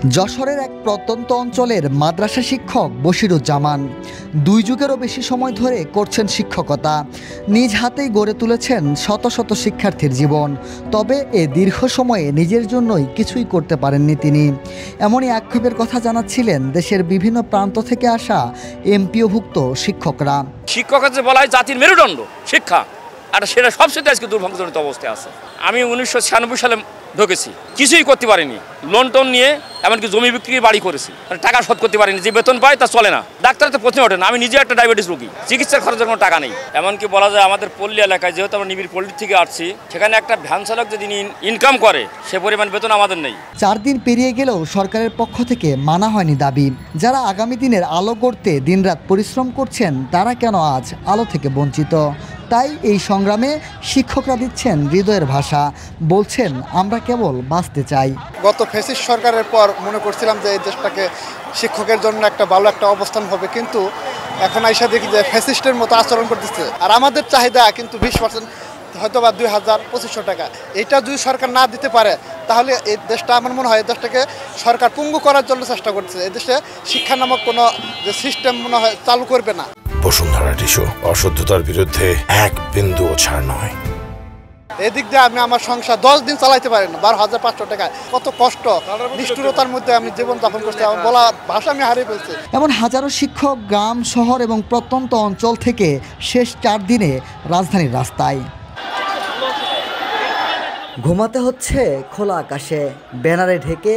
যশোরের এক প্রত্যন্ত অঞ্চলের মাদ্রাসা শিক্ষক বশিরুজ্জামান 2 যুগেরও বেশি সময় ধরে করছেন শিক্ষকতা। নিজ হাতেই গড়ে তুলেছেন শত শত শিক্ষার্থীর জীবন। তবে এ দীর্ঘ সময়ে নিজের জন্যই কিছুই করতে পারেননি তিনি। এমনই আক্ষেপের কথা জানাচ্ছিলেন দেশের বিভিন্ন প্রান্ত থেকে আসা এমপিওভুক্ত শিক্ষকরা। শিক্ষকতা যে বলা হয় জাতির মেরুদণ্ড শিক্ষা, আর সেটা সবচেয়ে আজকে দুর্ভাগ্যজনক অবস্থায় আছে। আমি 1996 সালে ঢুকেছি, কিছুই করতে পারিনি। লোন টোন নিয়ে এমনকি জমি বিক্রি বাড়ি করেছি, টাকা শোধ করতে পারিনি। যে বেতন পাই তা চলে না, ডাক্তার তো প্রশ্ন ওঠে না। আমি নিজে একটা ডায়াবেটিস রোগী, চিকিৎসার খরচের কোনো টাকা নেই। এমনকি বলা যায় আমাদের পল্লী এলাকায়, যেহেতু আমরা নিবিড় পল্লী থেকে আসছি, সেখানে একটা ভ্যান চালক যদি ইনকাম করে সে পরিমাণ বেতন আমাদের নেই। 4 দিন পেরিয়ে গেলেও সরকারের পক্ষ থেকে মানা হয়নি দাবি। যারা আগামী দিনের আলো গড়তে দিনরাত পরিশ্রম করছেন তারা কেন আজ আলো থেকে বঞ্চিত? তাই এই সংগ্রামে শিক্ষকরা দিচ্ছেন হৃদয়ের ভাষা, বলছেন আমরা কেবল বাঁচতে চাই। গত ফ্যাসিস্ট সরকারের পর মনে করছিলাম যে এই দেশটাকে শিক্ষকের জন্য একটা ভালো একটা অবস্থান হবে, কিন্তু এখন আইসা দেখি যে ফ্যাসিস্টের মতো আচরণ করতেছে। আর আমাদের চাহিদা কিন্তু 20% হয়তো বা 2000-2500 টাকা। এটা যদি সরকার না দিতে পারে তাহলে এই দেশটা, আমার মনে হয়, এই দেশটাকে সরকার পঙ্গু করার জন্য চেষ্টা করছে। এই দেশে শিক্ষা নামক কোনো যে সিস্টেম মনে হয় চালু করবে না। বসুন্ধরা টিস্যু, অশুদ্ধতার বিরুদ্ধে এক বিন্দুও ছাড় নয়। এদিক দিয়ে আমি আমার সংসার 10 দিন চালাইতে পারি না। 12,500 টাকা, কত কষ্ট, নিষ্ঠুরতার মধ্যে আমি জীবন যাপন করছি। আমার বলা ভাষা আমি হারিয়ে ফেলছি। এমন হাজারো শিক্ষক গ্রাম, শহর এবং প্রত্যন্ত অঞ্চল থেকে শেষ 4 দিনে রাজধানীর রাস্তায়। ঘুমাতে হচ্ছে খোলা আকাশে, ব্যানারে ঢেকে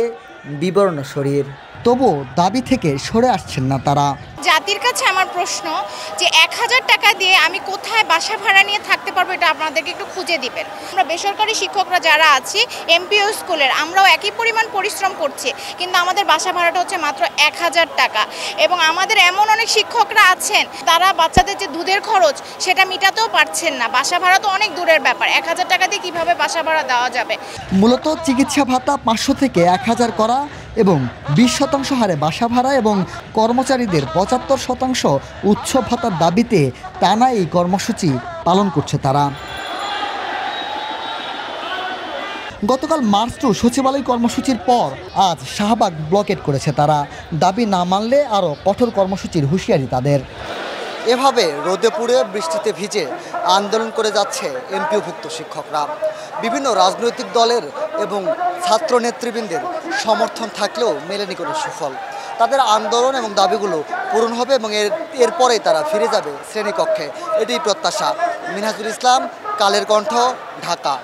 বিবর্ণ শরীর। তবু দাবি থেকে সরে আসছেন না তারা। জাতির কাছে আমার প্রশ্ন যে 1000 টাকা দিয়ে আমি কোথায় বাসা ভাড়া নিয়ে থাকতে পারবো, এটা আপনাদেরকে একটু খুঁজে দিবেন। আমরা বেসরকারি শিক্ষকরা যারা আছি এমপিও স্কুলের, আমরাও একই পরিমাণ পরিশ্রম করছি, কিন্তু আমাদের বাসা ভাড়াটা হচ্ছে মাত্র 1000 টাকা। এবং আমাদের এমন অনেক শিক্ষকরা আছেন তারা বাচ্চাদের যে দুধের খরচ সেটা মেটাতেও পারছেন না। বাসা ভাড়া তো অনেক দূরের ব্যাপার, 1000 টাকা দিয়ে কীভাবে বাসা ভাড়া দেওয়া যাবে? মূলত চিকিৎসা ভাতা 500 থেকে 1000 করা এবং 20% হারে বাসা ভাড়া এবং কর্মচারীদের 75% উচ্চ ভাতার দাবিতে টানা এই কর্মসূচি পালন করছে তারা। গতকাল মার্চ 2 সচিবালয় কর্মসূচির পর আজ শাহবাগ ব্লকেট করেছে তারা। দাবি না মানলে আরও কঠোর কর্মসূচির হুঁশিয়ারি তাদের। এভাবে রোদে পুড়ে বৃষ্টিতে ভিজে আন্দোলন করে যাচ্ছে এমপিওভুক্ত শিক্ষকরা। বিভিন্ন রাজনৈতিক দলের এবং ছাত্র নেতৃবৃন্দের সমর্থন থাকলেও মেলেনি কোনো সুফল। তাদের আন্দোলন এবং দাবিগুলো পূরণ হবে এবং এরপরেই তারা ফিরে যাবে শ্রেণীকক্ষে, এটাই প্রত্যাশা। মিনহাজুল ইসলাম, কালের কণ্ঠ, ঢাকা।